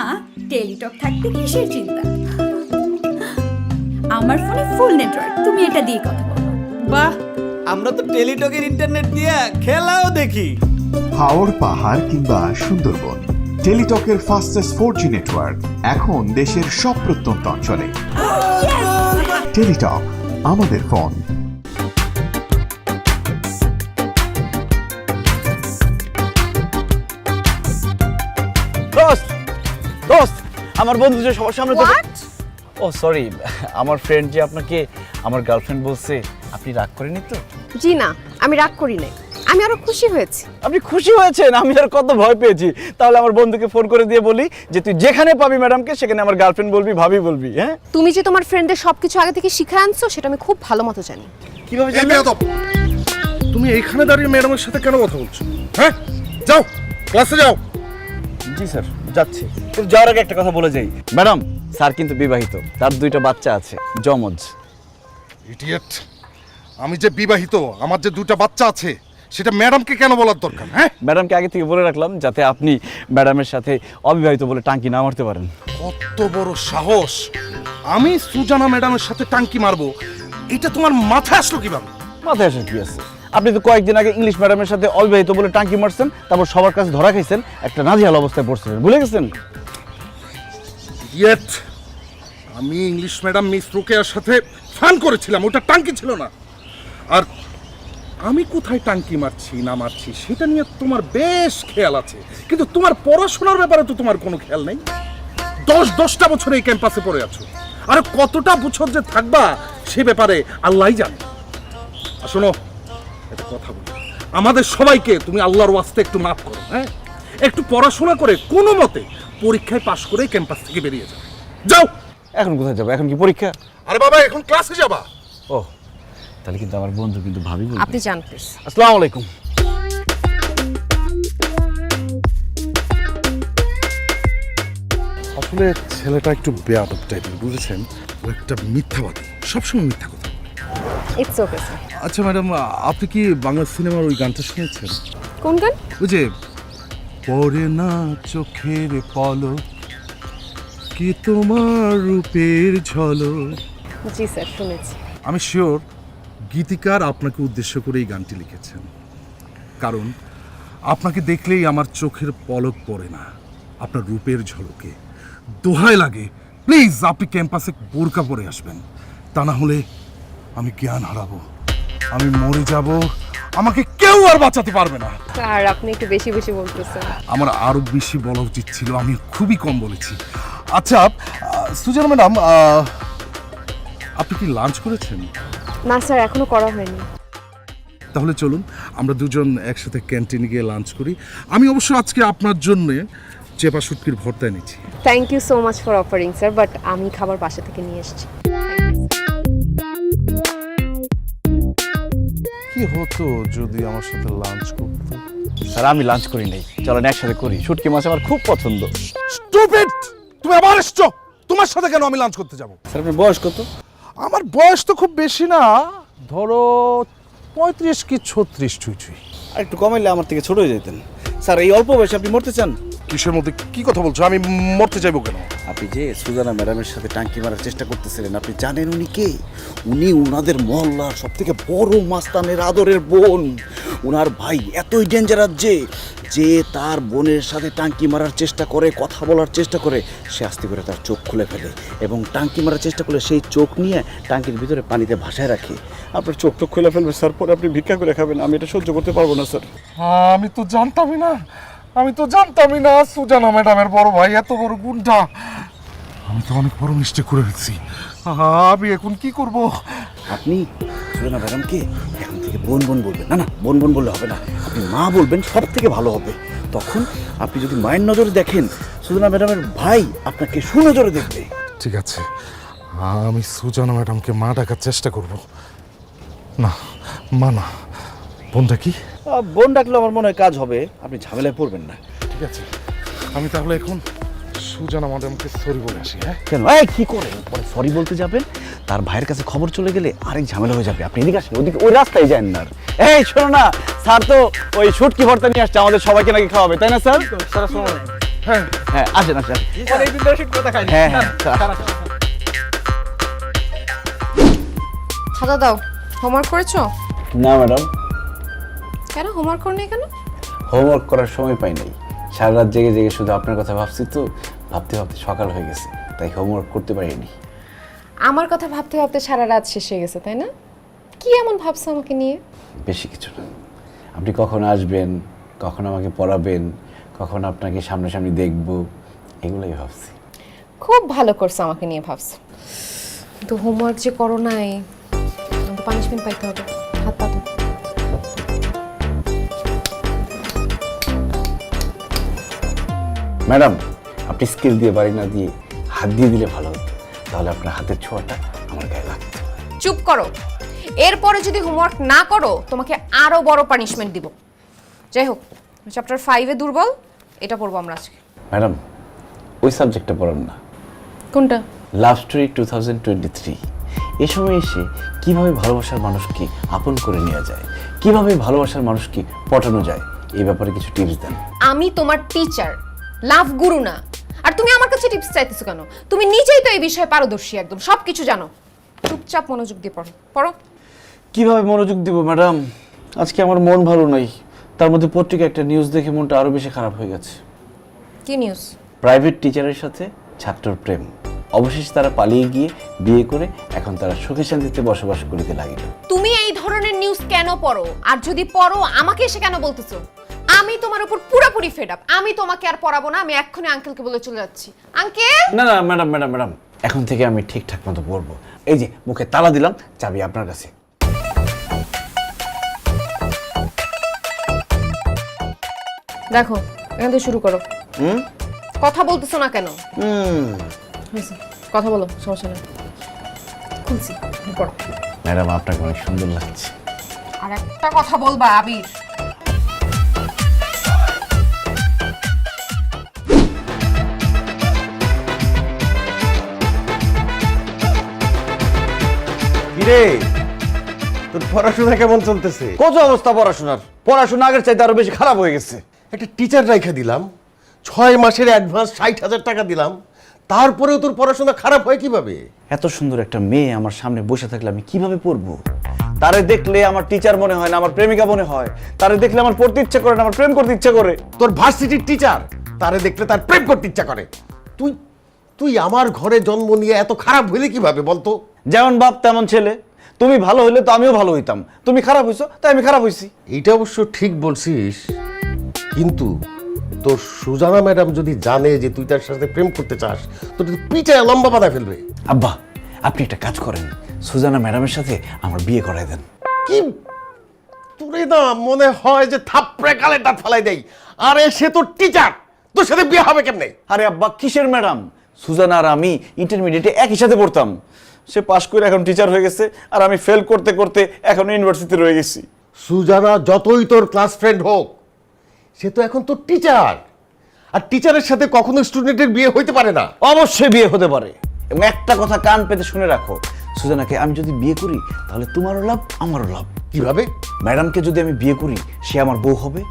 টেলিটক থাকতে কিসের চিন্তা? আমার ফোনে ফুল নেটওয়ার্ক, তুমি এটা দিয়ে কথা বলো। বাহ, আমরা তো টেলিটকের ইন্টারনেট দিয়ে খেলাও দেখি। হাওর পাহাড় কিংবা সুন্দরবন, টেলিটকের ফাস্টেস্ট 4G নেটওয়ার্ক এখন দেশের সব প্রত্যন্ত অঞ্চলে। টেলিটক, আমাদের ফোন। দোস্ত দোস্ত, আমার বন্ধু যে সবার সামনে তো ও সরি, আমার ফ্রেন্ড যে আপনাকে আমার গার্লফ্রেন্ড বলছে, আপনি রাগ করেননি তো? জি না, আমি রাগ করি নাই, আমি আরো খুশি হয়েছি। আপনি খুশি হয়েছেন? আমি আর কত ভয় পেয়েছি। তাহলে আমার বন্ধুকে ফোন করে দিয়ে বলি যে তুই যেখানে পাবি ম্যাডামকে সেখানে আমার গার্লফ্রেন্ড বলবি, ভাবি বলবি। হ্যাঁ, তুমি যে তোমার ফ্রেন্ডদের সবকিছু আগে থেকে শিখে আনছো সেটা আমি খুব ভালো মতো জানি। কিভাবে এই বেয়াদব, তুমি এইখানে দাঁড়িয়ে ম্যাডামের সাথে কেন কথা বলছো? হ্যাঁ, যাও ক্লাসে যাও। জি স্যার, যাচ্ছি। কিন্তু যাওয়ার আগে একটা কথা বলে যাই, ম্যাডাম স্যার কিন্তু বিবাহিত, তার 2টা বাচ্চা আছে, জমজ। ইডিয়েট, আমি যে বিবাহিত, আমার যে 2টা বাচ্চা আছে, সেটা ম্যাডামকে কেন বলার দরকার? হ্যাঁ, ম্যাডামকে আগে থেকে বলে রাখলাম যাতে আপনি ম্যাডামের সাথে অবিবাহিত বলে টাঙ্কি না মারতে পারেন। কত বড় সাহস! আমি সুজানা ম্যাডামের সাথে টাঙ্কি মারবো, এটা তোমার মাথায় আসলো কিভাবে? মাথায় আসার কি আছে? আপনি তো কয়েকদিন আগে ইংলিশ ম্যাডামের সাথে অবিবাহিত বলে টাঙ্কি মারছেন, তারপর সবার কাছে ধরা খাইছেন, একটা নাজেহাল অবস্থায় পড়ছিলেন, ভুলে গেছেন? ইয়েট, আমি ইংলিশ ম্যাডাম মিস রোকেয়ার সাথে ফান করেছিলাম, ওটা টাঙ্কি ছিল না। আর আমি কোথায় টাঙ্কি মারছি না মারছি সেটা নিয়ে তোমার বেশ খেয়াল আছে, কিন্তু তোমার পড়াশোনার ব্যাপারে তো তোমার কোনো খেয়াল নেই। 10টা বছর এই ক্যাম্পাসে পড়ে আছো, আর কতটা বছর যে থাকবা সে ব্যাপারে আল্লাহই জানে। আর শোনো, একটা কথা বলি, আমাদের সবাইকে তুমি আল্লাহর ওয়াস্তে একটু মাফ করো। হ্যাঁ, একটু পড়াশোনা করে কোনো মতে পরীক্ষায় পাশ করে ক্যাম্পাস থেকে বেরিয়ে যাও। যাও। এখন কোথায় যাবো? এখন কি পরীক্ষা? আরে বাবা, এখন ক্লাসে যাবা। ও, তাহলে কিন্তু আমার বন্ধু কিন্তু ভাবি বলবে। আপনি জান প্লিজ। আসসালামু আলাইকুম। আসলে ছেলেটা একটু বেয়াদব টাইপের, বুঝেছেন? ও একটা মিথ্যাবাদী, সবসময় মিথ্যা কথা। It's okay sir. আচ্ছা ম্যাডাম, আপনি কি বাংলা সিনেমার ওই গানটা শুনেছেন? কোন গান? ওই যে পড়ে না চোখের পলক, কি তোমার রূপের ঝলক। জি স্যার, শুনেছি। আমি শিওর গীতিকার আপনাকে উদ্দেশ্য করে এই গানটি লিখেছেন, কারণ আপনাকে দেখলেই আমার চোখের পলক পড়ে না আপনার রূপের ঝলকে। দোহাই লাগে, প্লিজ আপনি ক্যাম্পাসে বোরকা পরে আসবেন, তা না হলে আমি জ্ঞান হারাবো, আমি মরে যাব, আমাকে কেউ আর বাঁচাতে পারবে না। স্যার, আপনি একটু বেশি বেশি বলতেছেন। আমার আরো বেশি বলা উচিত ছিল, আমি খুবই কম বলেছি। আচ্ছা সুজানা ম্যাডাম, আপনি কি লাঞ্চ করেছেন? না স্যার, এখনো করা হয়নি। তাহলে চলুন আমরা দুজন একসাথে ক্যান্টিনে গিয়ে লাঞ্চ করি। আমি অবশ্য আজকে আপনার জন্য চেপা শুটকির ভর্তা এনেছি। Thank you so much for offering sir, but আমি খাবার বাসা থেকে নিয়ে এসেছি। কি হতো যদি আমার সাথে লাঞ্চ করতে? স্যার, আমি লাঞ্চ করি নাই, চলেন একসাথে করি। শুটকি মাছ আমার খুব পছন্দ। স্টুপিড, তুমি আবার এসছো, তোমার সাথে কেন আমি লাঞ্চ করতে যাব? স্যার, আপনার বয়স কত? আমার বয়স তো খুব বেশি না, ধরো 35 কি 36 ছুঁই ছুঁই। আর একটু কমাইলে আমার থেকে ছোট হয়ে যেতেন। স্যার, এই অল্প বয়সে আপনি মরতে চান? কিসের মধ্যে কি কথা বলছো? আমি মরতে চাইবো কেন? আপনি যে সুজানা ম্যাডামের সাথে টাঙ্কি মারার চেষ্টা করতেছিলেন, আপনি জানেন উনি কে? উনি উনাদের মহল্লার সব থেকে বড় মাস্তানের আদরের বোন। উনার ভাই এতই ডেঞ্জারাস যে তার বোনের সাথে টাঙ্কি মারার চেষ্টা করে, কথা বলার চেষ্টা করে, সে আস্তে করে তার চোখ খুলে ফেলে এবং টাঙ্কি মারার চেষ্টা করলে সেই চোখ নিয়ে টাঙ্কির ভিতরে পানিতে ভাসায় রাখে। আপনার চোখ খুলে ফেলবে স্যার, পরে আপনি ভিক্ষা করে খাবেন। আমি এটা সহ্য করতে পারবো না স্যার। আমি তো জানতামই না সুজানা ম্যাডামের বড় ভাই এত বড় গুন্ডা। আমি তো অনেক বড় মিস্টেক করে ফেলছি। আমি এখন কি করব? আপনি সুজানা ম্যাডামকে এখন থেকে বোন বলবেন। না, বোন বললে হবে না, আপনি মা বলবেন, সব থেকে ভালো হবে। তখন আপনি যদি মায়ের নজরে দেখেন, সুজানা ম্যাডামের ভাই আপনাকে সুনজরে দেখবে। ঠিক আছে, আমি সুজানা ম্যাডামকে মা ডাকার চেষ্টা করব। না মা না, বোনটা কি? বোন ডাকলে আমার মনে হয় কাজ হবে, আপনি ঝামেলায় পড়বেন না। ঠিক আছে, আমি তাহলে এখন সুজানা ম্যাডামকে সরি বলে আসি। হ্যাঁ, কেন কি করে পরে সরি বলতে যাবেন? তার ভাইয়ের কাছে খবর চলে গেলে আরেক ঝামেলা হয়ে যাবে। আপনি এদিকে আসেন, ওদিকে ওই রাস্তায় যান না। এই শোনো না, স্যার তো ওই শুটকি ভর্তা নিয়ে আসছে, আমাদের সবাইকে নাকি খাওয়াবে, তাই না স্যার? হ্যাঁ হ্যাঁ, আসেন। অনেকদিন ধরে শুটকি কথা খাইনি। হ্যাঁ, খাতা দাও। হোমওয়ার্ক করেছো? না ম্যাডাম, কেন হোমওয়ার্ক করনি কেন? হোমওয়ার্ক করার সময় পাই নাই। সারা রাত জেগে জেগে শুধু আপনার কথা ভাবছি, তো ভাবতে ভাবতে সকাল হয়ে গেছে, তাই হোমওয়ার্ক করতে পারিনি। আমার কথা ভাবতে ভাবতে সারা রাত শেষ হয়ে গেছে, তাই না? কি এমন ভাবছো আমাকে নিয়ে? বেশি কিছু না, আপনি কখন আসবেন, কখন আমাকে পড়াবেন, কখন আপনাকে সামনাসামনি দেখব, এগুলোই ভাবছি। খুব ভালো করছো আমাকে নিয়ে ভাবছো, কিন্তু হোমওয়ার্ক যে করো নাই, পানিশমেন্ট পাইতে হবে। হাত পাতো। ম্যাডাম, আপনি স্কেল দিয়ে বাড়ি না দিয়ে হাত দিয়ে দিলে ভালো হতো, তাহলে আপনার হাতের ছোঁয়াটা আমার গায়ে লাগতো। চুপ করো। এরপরে যদি হোমওয়ার্ক না করো তোমাকে আরো বড় পানিশমেন্ট দিব। যাই হোক, চ্যাপ্টার 5-এ দুর্বল, এটা পড়বো আমরা আজকে। ম্যাডাম, ওই সাবজেক্টটা পড়ান না। কোনটা? Love story 2023। এ সময় এসে কিভাবে ভালোবাসার মানুষকে আপন করে নেওয়া যায়, কিভাবে ভালোবাসার মানুষকে পটানো যায়, এই ব্যাপারে কিছু টিপস দেন। আমি তোমার টিচার, লাভ গুরু না। আর তুমি আমার কাছে টিপস চাইতেছো কেন? তুমি নিজেই তো এই বিষয়ে পারদর্শী, একদম সবকিছু জানো। চুপচাপ মনোযোগ দিয়ে পড়ো। পড়ো। কিভাবে মনোযোগ দিব ম্যাডাম? আজকে আমার মন ভালো নাই, তার মধ্যে পত্রিকা একটা নিউজ দেখে মনটা আরো বেশি খারাপ হয়ে গেছে। কি নিউজ? প্রাইভেট টিচারের সাথে ছাত্রর প্রেম, অবশেষে তারা পালিয়ে গিয়ে বিয়ে করে এখন তারা সুখে শান্তিতে বসবাস করিতে লাগিল। তুমি এই ধরনের নিউজ কেন পড়ো? আর যদি পড়ো আমাকে এসে কেন বলতেছো? আমি তোমার উপর পুরোপুরি ফেড আপ। আমি তোমাকে আর পড়াবো না, আমি এক্ষুনি আঙ্কেলকে বলে চলে যাচ্ছি। আঙ্কেল! না না ম্যাডাম, ম্যাডাম ম্যাডাম এখন থেকে আমি ঠিকঠাক মতো পড়বো। এই যে মুখে তালা দিলাম, চাবি আপনার কাছে। দেখো, এখান থেকে শুরু করো। কথা বলতেছো না কেন? হয়েছে, কথা বলো, সমস্যা নেই। খুলছি, পড়ো। ম্যাডাম, আপনাকে অনেক সুন্দর লাগছে। আর একটা কথা বলবা, আবির। কিরে, তোর পড়াশোনা কেমন চলতেছে? কত অবস্থা পড়াশোনার? পড়াশোনা আগের চাইতে আরো বেশি খারাপ হয়ে গেছে। একটা টিচার রাইখা দিলাম, 6 মাসের অ্যাডভান্স 60,000 টাকা দিলাম, তারপরেও তোর পড়াশোনা খারাপ হয় কিভাবে? এত সুন্দর একটা মেয়ে আমার সামনে বসে থাকলে আমি কিভাবে পড়বো? তারে দেখলে আমার টিচার মনে হয় না, আমার প্রেমিকা মনে হয়। তারে দেখলে আমার পড়তে ইচ্ছা করে না, আমার প্রেম করতে ইচ্ছা করে। তোর ভার্সিটির টিচার, তারে দেখলে তার প্রেম করতে ইচ্ছা করে। তুই তুই আমার ঘরে জন্ম নিয়ে এত খারাপ হইলে কিভাবে বলতো? যেমন বাপ তেমন ছেলে। তুমি ভালো হইলে তো আমিও ভালো হইতাম, তুমি খারাপ হইছো তাই আমি খারাপ হইছি। এইটা অবশ্য ঠিক বলছিস, কিন্তু তোর সুজানা ম্যাডাম যদি জানে যে তুই তার সাথে প্রেম করতে চাস, তো তুই পিছায় লম্বা বাঁধা ফেলবে। আব্বা, আপনি একটা কাজ করেন, সুজানা ম্যাডামের সাথে আমার বিয়ে করাই দেন। কি তোরে না মনে হয় যে থাপড়ে গালে দাঁত ফেলাই দেই? আরে সে তো টিচার, তোর সাথে বিয়ে হবে কেমনে? আরে আব্বা, কিসের ম্যাডাম? সুজানা আর আমি ইন্টারমিডিয়েটে একই সাথে পড়তাম। সে পাশ করে এখন টিচার হয়ে গেছে, আর আমি ফেল করতে করতে এখন ইউনিভার্সিটিতে রয়ে গেছি। সুজানা যতই তোর ক্লাস ফ্রেন্ড হোক, সে তো এখন তোর টিচার, আর টিচারের সাথে কখনো স্টুডেন্টের বিয়ে হইতে পারে না। অবশ্যই বিয়ে হতে পারে, এবং একটা কথা কান পেতে শুনে রাখো, সুজানাকে আমি যদি বিয়ে করি তাহলে তোমারও লাভ আমারও লাভ। কিভাবে? ম্যাডামকে যদি আমি বিয়ে করি, সে আমার বউ হবে।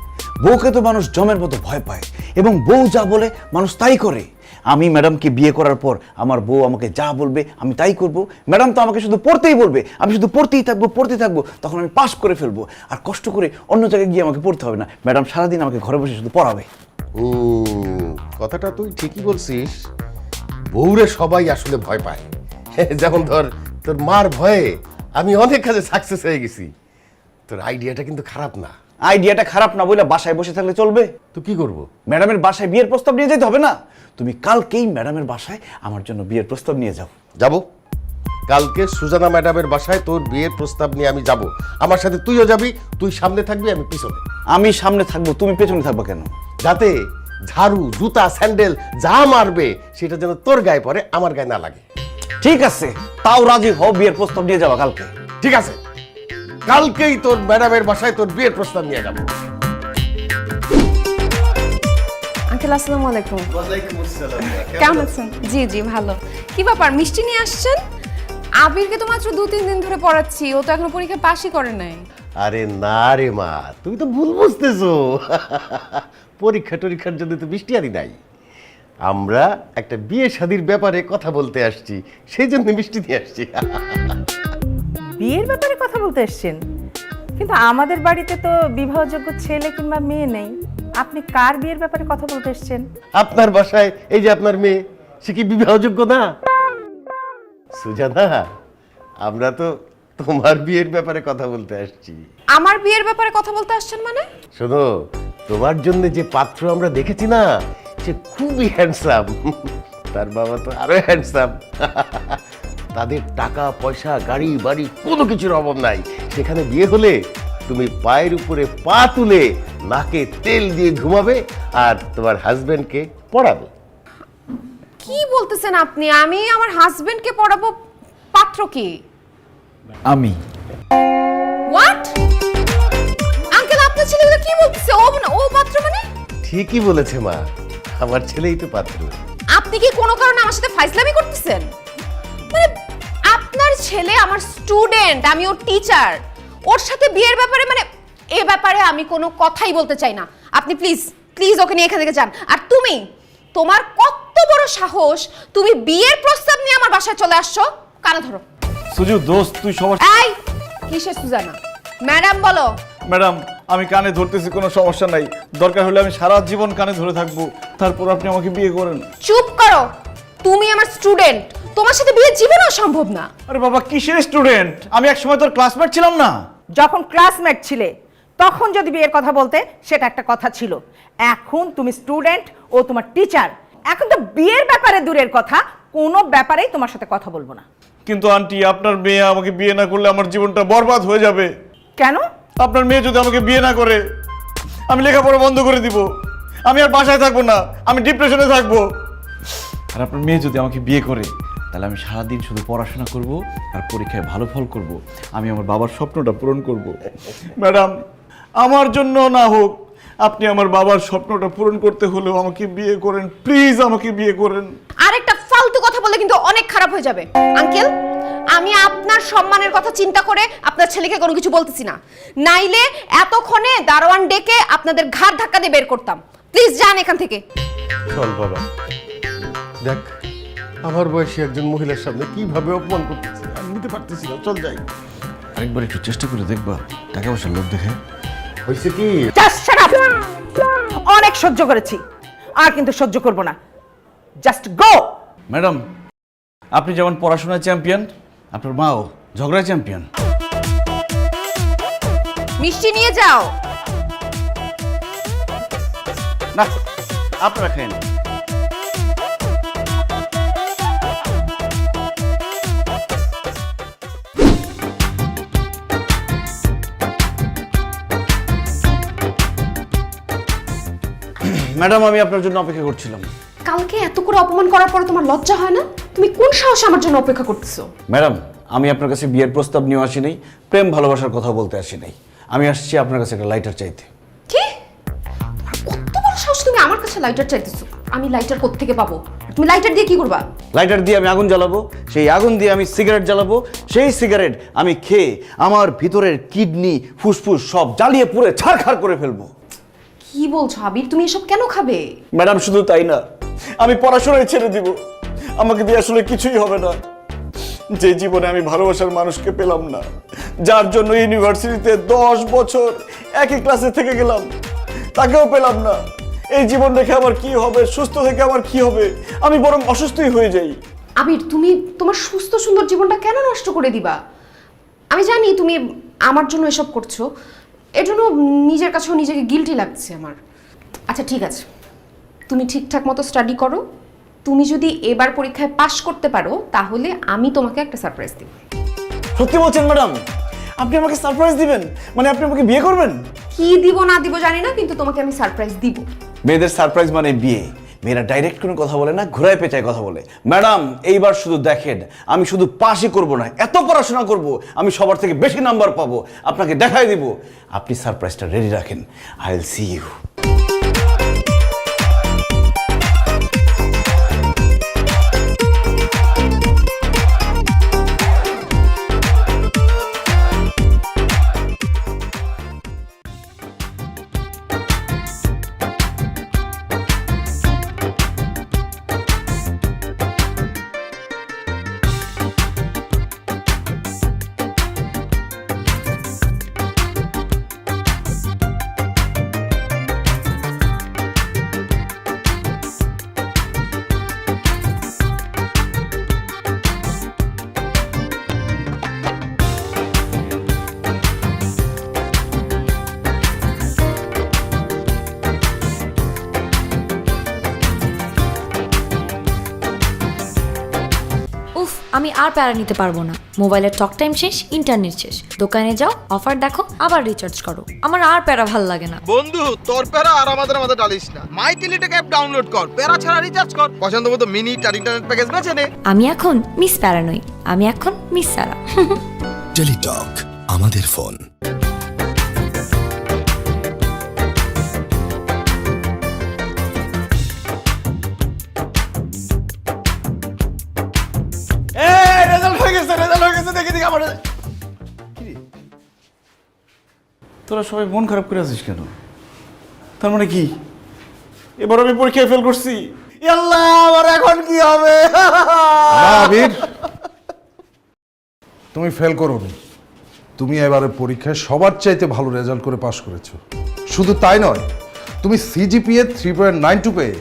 বউকে তো মানুষ জমের মতো ভয় পায়, এবং বউ যা বলে মানুষ তাই করে। আমি ম্যাডামকে বিয়ে করার পর আমার বউ আমাকে যা বলবে আমি তাই করব। ম্যাডাম তো আমাকে শুধু পড়তেই বলবে, আমি শুধু পড়তেই থাকবো, তখন আমি পাস করে ফেলবো, আর কষ্ট করে অন্য জায়গায় গিয়ে আমাকে পড়তে হবে না। ম্যাডাম সারাদিন আমাকে ঘরে বসে শুধু পড়াবে। কথাটা তুই ঠিকই বলছিস, বউরে সবাই আসলে ভয় পায়। যেমন ধর, তোর মার ভয়ে আমি অনেক কাজে সাকসেস হয়ে গেছি। তোর আইডিয়াটা কিন্তু খারাপ না। আইডিয়াটা খারাপ না বলে বাসায় বসে থাকলে চলবে? তো কি করব? ম্যাডামের বাসায় বিয়ের প্রস্তাব নিয়ে যেতে হবে না? তুমি কালকেই ম্যাডামের বাসায় আমার জন্য বিয়ের প্রস্তাব নিয়ে যাও। যাব, কালকে সুজানা ম্যাডামের বাসায় তোর বিয়ের প্রস্তাব নিয়ে আমি যাব। আমার সাথে তুইও যাবি, তুই সামনে থাকবি, আমি পিছনে। আমি সামনে থাকবো, তুমি পেছনে থাকবো কেন? যাতে ঝাড়ু, জুতা, স্যান্ডেল যা মারবে সেটা যেন তোর গায়ে পড়ে, আমার গায়ে না লাগে। ঠিক আছে, তাও রাজি হও, বিয়ের প্রস্তাব নিয়ে যাওয়া কালকে। ঠিক আছে, কালকেই তোর ম্যাডামের বাসায় তোর বিয়ের প্রস্তাব নিয়ে যাবো। আঙ্কেল, আসসালামু আলাইকুম। ওয়ালাইকুম আসসালাম। কেমন আছেন? জি জি ভালো। কি ব্যাপার, মিষ্টি নিয়ে আসছেন? আবিরকে তো মাত্র 2-3 দিন ধরে পড়াচ্ছি, ও তো এখনো পরীক্ষা পাসই করে নাই। আরে না রে মা, তুমি তো ভুল বুঝতেছো। পরীক্ষা টরীক্ষার জন্য তো বৃষ্টি আনি নাই, আমরা একটা বিয়ে শাদীর ব্যাপারে কথা বলতে আসছি, সেই জন্য মিষ্টি নিয়ে আসছি। বিয়ের ব্যাপারে কথা বলতে এসেছেন, কিন্তু আমাদের বাড়িতে তো বিবাহযোগ্য ছেলে কিংবা মেয়ে নেই। আপনি কার বিয়ের ব্যাপারে কথা বলতে এসেছেন? আপনার বাসায় এই যে আপনার মেয়ে, সে কি বিবাহযোগ্য না? সুজানা, আমরা তো তোমার বিয়ের ব্যাপারে কথা বলতে আসছি। আমার বিয়ের ব্যাপারে কথা বলতে আসছেন মানে? শোনো, তোমার জন্য যে পাত্র আমরা দেখেছি না, সে খুবই হ্যান্ডসাম। তার বাবা তো আরো হ্যান্ডসাম। তাদের টাকা পয়সা গাড়ি বাড়ি কোনো কিছুর অভাব নাই। সেখানে বিয়ে হলে তুমি পায়ের উপরে পা তুলে নাকে তেল দিয়ে ঘুমাবে আর তোমার হাজবেন্ডকে পড়াবে। কি বলতেছেন আপনি? আমি আমার হাজবেন্ডকে পড়াবো? পাত্র কি? আমি হোয়াট? আঙ্কেল, আপনার ছেলেগুলো কি বলতেছে? ও পাত্র মানে? ঠিকই বলেছে মা, আমার ছেলেই তো পাত্র। আপনি কি কোনো কারণে আমার সাথে ফাইজলামি করতেছেন? মানে আপনার ছেলে আমার স্টুডেন্ট, আমি ওর টিচার। ওর সাথে বিয়ের ব্যাপারে মানে এ ব্যাপারে আমি কোনো কথাই বলতে চাই না। আপনি প্লিজ প্লিজ ওকে নিয়ে এখান থেকে যান। আর তুমি, তোমার কত বড় সাহস, তুমি বিয়ের প্রস্তাব নিয়ে আমার বাসায় চলে আসছো? কানে ধরো। সুজু দোস্ত, তুই সবার এই কিসের সুজানা? ম্যাডাম বলো। ম্যাডাম, আমি কানে ধরতেছি, কোনো সমস্যা নাই। দরকার হলে আমি সারা জীবন কানে ধরে থাকবো, তারপর আপনি আমাকে বিয়ে করেন। চুপ করো, তুমি আমার স্টুডেন্ট, তোমার সাথে বিয়ে জীবনেও সম্ভব না। আরে বাবা, কিসের স্টুডেন্ট? আমি একসময় তোর ক্লাসমেট ছিলাম না? যখন ক্লাসমেট ছিলে তখন যদি বিয়ের কথা বলতে সেটা একটা কথা ছিল। এখন তুমি স্টুডেন্ট, ও তোমার টিচার। এখন তো বিয়ের ব্যাপারে দূরের কথা, কোনো ব্যাপারেই তোমার সাথে কথা বলবো না। কিন্তু আন্টি, আপনার মেয়ে আমাকে বিয়ে না করলে আমার জীবনটা বরবাদ হয়ে যাবে। কেন? আপনার মেয়ে যদি আমাকে বিয়ে না করে, আমি লেখাপড়া বন্ধ করে দিব, আমি আর বাসায় থাকবো না, আমি ডিপ্রেশনে থাকবো। আর আপনার মেয়ে যদি আমাকে বিয়ে করে, তাহলে আমি সারাদিন শুধু পড়াশোনা করব আর পরীক্ষায় ভালো ফল করব। আমি আমার বাবার স্বপ্নটা পূরণ করব। ম্যাডাম, আমার জন্য না হোক, আপনি আমার বাবার স্বপ্নটা পূরণ করতে হলেও আমাকে বিয়ে করেন, প্লিজ আমাকে বিয়ে করেন। আর একটা ফালতু কথা বলে কিন্তু অনেক খারাপ হয়ে যাবে। আঙ্কেল, আমি আপনার সম্মানের কথা চিন্তা করে আপনার ছেলেকে কোনো কিছু বলতেছি না, নাইলে এতক্ষণে দারোয়ান ডেকে আপনাদের ঘাড় ধাক্কা দিয়ে বের করতাম। প্লিজ যান এখান থেকে। চল বাবা, দেখ আমার বয়সী একজন মহিলার সামনে কিভাবে অপমান করতেছে, আমি নিতে পারতেছি না। চল যাই। আরেকবার একটু চেষ্টা করে দেখবা, টাকা পয়সার লোভ দেখে। হয়েছে কি? Just shut up! অনেক সহ্য করেছি, আর কিন্তু সহ্য করব না। Just go. ম্যাডাম, আপনি যেমন পড়াশোনায় চ্যাম্পিয়ন, আপনার মাও ঝগড়ায় চ্যাম্পিয়ন। মিষ্টি নিয়ে যাও। না, আপনারা খাইন। ম্যাডাম, আমি আপনার জন্য অপেক্ষা করছিলাম। কালকে এত করে অপমান করার পরে তোমার লজ্জা হয় না? তুমি কোন সাহসে আমার জন্য অপেক্ষা করতেছো? ম্যাডাম, আমি আপনার কাছে বিয়ের প্রস্তাব নিয়ে আসি নাই, প্রেম ভালোবাসার কথা বলতে আসি নাই। আমি আসছি আপনার কাছে একটা লাইটার চাইতে। কি? তোমার কত বড় সাহস, তুমি আমার কাছে লাইটার চাইতেছো? আমি লাইটার কোত্থেকে পাবো? তুমি লাইটার দিয়ে কি করবা? লাইটার দিয়ে আমি আগুন জ্বালাবো, সেই আগুন দিয়ে আমি সিগারেট জ্বালাবো, সেই সিগারেট আমি খেয়ে আমার ভিতরের কিডনি ফুসফুস সব জ্বালিয়ে পুড়ে ছারখার করে ফেলবো। কি বলছো আবির? তুমি এসব কেন খাবে? ম্যাডাম, শুধু তাই না, আমি পড়াশোনায় ছেড়ে দিব। আমাকে দিয়ে আসলে কিছুই হবে না। যে জীবনে আমি ভালোবাসার মানুষকে পেলাম না, যার জন্য ইউনিভার্সিটিতে 10 বছর একই ক্লাসে থেকে গেলাম, তাকেও পেলাম না। এই জীবন রেখে আমার কি হবে? সুস্থ থেকে আমার কি হবে? আমি বরং অসুস্থই হয়ে যাই। আবির, তুমি তোমার সুস্থ সুন্দর জীবনটা কেন নষ্ট করে দিবা? আমি জানি তুমি আমার জন্য এসব করছো, এর জন্য নিজের কাছেও নিজেকে গিল্টি লাগছে আমার। আচ্ছা ঠিক আছে, তুমি ঠিকঠাক মতো স্টাডি করো। তুমি যদি এবার পরীক্ষায় পাশ করতে পারো, তাহলে আমি তোমাকে একটা সারপ্রাইজ দেব। সত্যি বলছেন ম্যাডাম? আপনি আমাকে সারপ্রাইজ দিবেন? মানে আপনি আমাকে বিয়ে করবেন? কি দিব না দিব জানি না, কিন্তু তোমাকে আমি সারপ্রাইজ দিব। মেয়েদের সারপ্রাইজ মানে বিয়ে। মেয়েরা ডাইরেক্ট কোনো কথা বলে না, ঘুরায় পেঁচায় কথা বলে। ম্যাডাম, এইবার শুধু দেখেন, আমি শুধু পাশই করব না, এত পড়াশোনা করব, আমি সবার থেকে বেশি নাম্বার পাবো, আপনাকে দেখাই দিব। আপনি সারপ্রাইজটা রেডি রাখেন। I will see you. আমি আর প্যারা নিতে পারবো না। মোবাইলের টক টাইম শেষ, ইন্টারনেট শেষ। দোকানে যাও, অফার দেখো, আবার রিচার্জ করো। আমার আর প্যারা ভাল লাগে না। বন্ধু তোর প্যারা আর আমাদের মাঝে টালিস না। মাই টেলিটক অ্যাপ ডাউনলোড কর, প্যারা ছাড়া রিচার্জ কর, পছন্দ মতো মিনিট আর ইন্টারনেট প্যাকেজ বেছে নে। আমি এখন মিস প্যারা নই, আমি এখন মিস সারা। টেলিটক, আমাদের ফোন। রেজাল্ট হয়ে গেছে, দেখি আমার। তোরা সবাই মন খারাপ করে আছিস কেন? তার মানে কি এবার আমি পরীক্ষায় ফেল করছি? আল্লাহ, আমার এখন কি হবে? আবির, তুমি ফেল করোনি। তুমি এবারে পরীক্ষায় সবার চাইতে ভালো রেজাল্ট করে পাশ করেছো। শুধু তাই নয়, তুমি সিজিপিএ 3.92 পেয়ে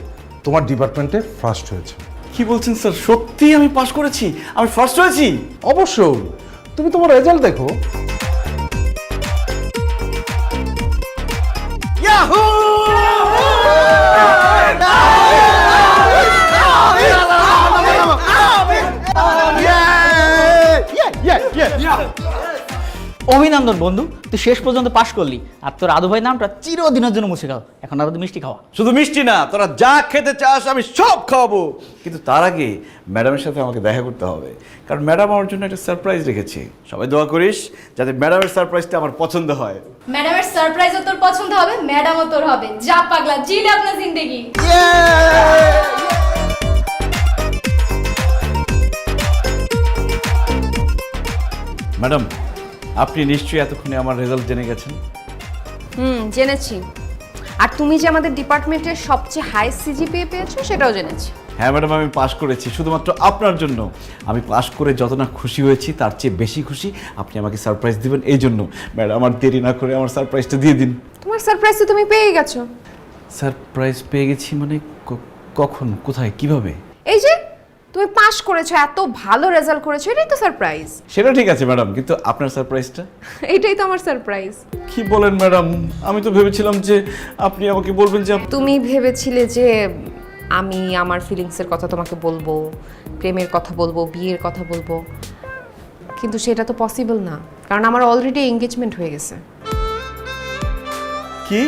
তোমার ডিপার্টমেন্টে ফার্স্ট হয়েছে। কি বলছেন স্যার? সত্যি আমি পাশ করেছি? আমি ফার্স্ট হয়েছি? অবশ্যই। তুমি তোমার রেজাল্ট দেখো। অভিনন্দন বন্ধু, তুই শেষ পর্যন্ত পাশ করলি। আর তোর আদু ভাই নামটা চিরদিনের জন্য মুছে গেল। এখন আর মিষ্টি খাওয়া। শুধু মিষ্টি না, তোরা যা খেতে চাস আমি সব খাওয়াবো, কিন্তু তার আগে ম্যাডামের সাথে আমাকে দেখা করতে হবে, কারণ ম্যাডাম আমার জন্য একটা সারপ্রাইজ রেখেছে। সবাই দোয়া করিস যাতে ম্যাডামের সারপ্রাইজটা আমার পছন্দ হয়। ম্যাডামের সারপ্রাইজও তোর পছন্দ হবে, ম্যাডামও তোর হবে। যা পাগলা, জিলে আপনার জিন্দেগি। ম্যাডাম, আপনি নিশ্চয়ই এতক্ষণে আমার রেজাল্ট জেনে গেছেন। জেনেছি। আর তুমি যে আমাদের ডিপার্টমেন্টের সবচেয়ে হাই সিজিপিএ পেয়েছো সেটাও জেনেছি। হ্যাঁ ম্যাডাম, আমি পাশ করেছি শুধুমাত্র আপনার জন্য। আমি পাশ করে যত না খুশি হয়েছি তার চেয়ে বেশি খুশি আপনি আমাকে সারপ্রাইজ দিবেন এই জন্য। ম্যাডাম, আমার দেরি না করে আমার সারপ্রাইজটা দিয়ে দিন। তোমার সারপ্রাইজ তো তুমি পেয়ে গেছো। সারপ্রাইজ পেয়ে গেছি মানে? কখন, কোথায়, কিভাবে? এই যে তুমি পাশ করেছো, এত ভালো রেজাল্ট করেছো, এটাই তো সারপ্রাইজ। সেটা ঠিক আছে ম্যাডাম, কিন্তু আপনার সারপ্রাইজটা? এটাই তো আমার সারপ্রাইজ। কি বলেন ম্যাডাম? আমি তো ভেবেছিলাম যে আপনি আমাকে বলবেন যে তুমি ভেবেছিলে যে আমি আমার ফিলিংসের কথা তোমাকে বলবো, প্রেমের কথা বলবো, বিয়ের কথা বলবো, কিন্তু সেটা তো পসিবল না, কারণ আমার অলরেডি এঙ্গেজমেন্ট হয়ে গেছে। কি?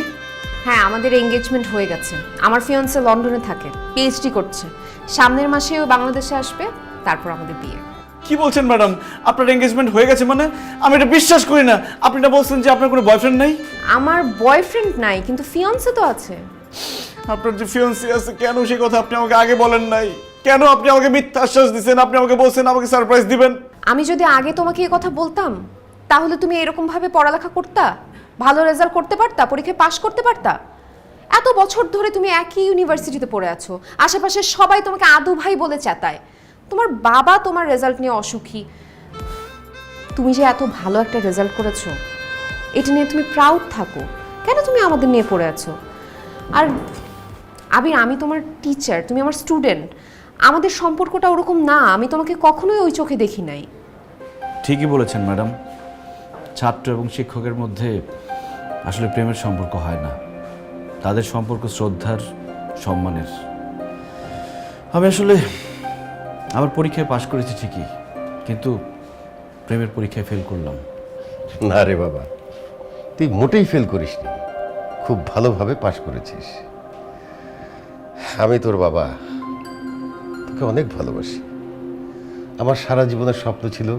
হ্যাঁ, আমাদের এঙ্গেজমেন্ট হয়ে গেছে। আমার ফিয়ান্সে লন্ডনে থাকে, পিএইচডি করছে। সামনের মাসে ও বাংলাদেশে আসবে, তারপর আমাদের বিয়ে। কি বলছেন ম্যাডাম? আপনার এঙ্গেজমেন্ট হয়ে গেছে মানে? আমি এটা বিশ্বাস করি না। আপনি না বলছেন যে আপনার কোনো বয়ফ্রেন্ড নাই? আমার বয়ফ্রেন্ড নাই, কিন্তু ফিয়ান্সে তো আছে। আপনার যে ফিয়ান্সি আছে, কেন সেই কথা আপনি আমাকে আগে বলেন নাই? কেন আপনি আমাকে মিথ্যা আশ্বাস দিচ্ছেন? আপনি আমাকে বলছেন আমাকে সারপ্রাইজ দিবেন। আমি যদি আগে তোমাকে এই কথা বলতাম, তাহলে তুমি এরকম ভাবে পড়ালেখা করতা, ভালো রেজাল্ট করতে পারতা, পরীক্ষায় পাশ করতে পারতা। এত বছর ধরে তুমি একই ইউনিভার্সিটিতে পড়ে আছো, আশেপাশে সবাই তোমাকে আদু ভাই বলে চেতায়। তোমার বাবা তোমার রেজাল্ট নিয়ে অসুখী। তুমি যে এত ভালো একটা রেজাল্ট করেছো, এটা নিয়ে তুমি প্রাউড থাকো। কেন তুমি আমাদের নিয়ে পড়ে আছো? আর আবির, আমি তোমার টিচার, তুমি আমার স্টুডেন্ট। আমাদের সম্পর্কটা ওরকম না। আমি তোমাকে কখনোই ওই চোখে দেখি নাই। ঠিকই বলেছেন ম্যাডাম, ছাত্র এবং শিক্ষকের মধ্যে আসলে প্রেমের সম্পর্ক হয় না, তাদের সম্পর্ক শ্রদ্ধার, সম্মানের। আমি আসলে আমার পরীক্ষায় পাশ করেছি ঠিকই, কিন্তু প্রেমের পরীক্ষায় ফেল করলাম। না রে বাবা, তুই মোটেই ফেল করিসনি, খুব ভালোভাবে পাশ করেছিস। আমি তোর বাবা, তোকে অনেক ভালোবাসি। আমার সারা জীবনের স্বপ্ন ছিল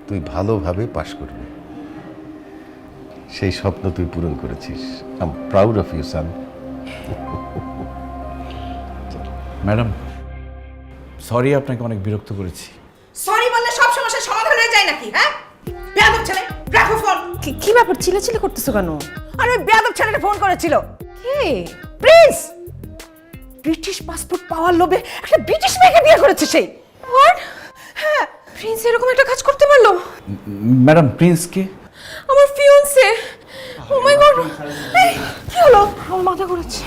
তুই ভালোভাবে পাশ করবি। সেই স্বপ্ন তুই পূরণ করেছিস। I am proud of you son. Madam, sorry, আপনাকে অনেক বিরক্ত করেছি। সরি বললে সব সমস্যার সমাধান হয়ে যায় নাকি? হ্যাঁ, বেয়াদব ছেলে, রাখো ফোন। কি ব্যাপার, চিল্লাচিল্লি করতেছো কেন? আরে ওই বেয়াদব ছেলেটা ফোন করেছিল। কে? প্রিন্স। ব্রিটিশ পাসপোর্ট পাওয়ার লোভে একটা ব্রিটিশ মেয়েকে বিয়ে করেছে সে। হোয়াট? হ্যাঁ, প্রিন্স এরকম একটা কাজ করতে পারলো? ম্যাডাম, প্রিন্স কে? আমার ফিয়ান্সে। ও মাই গড, কি হলো? আমার মাথা ঘুরেছে।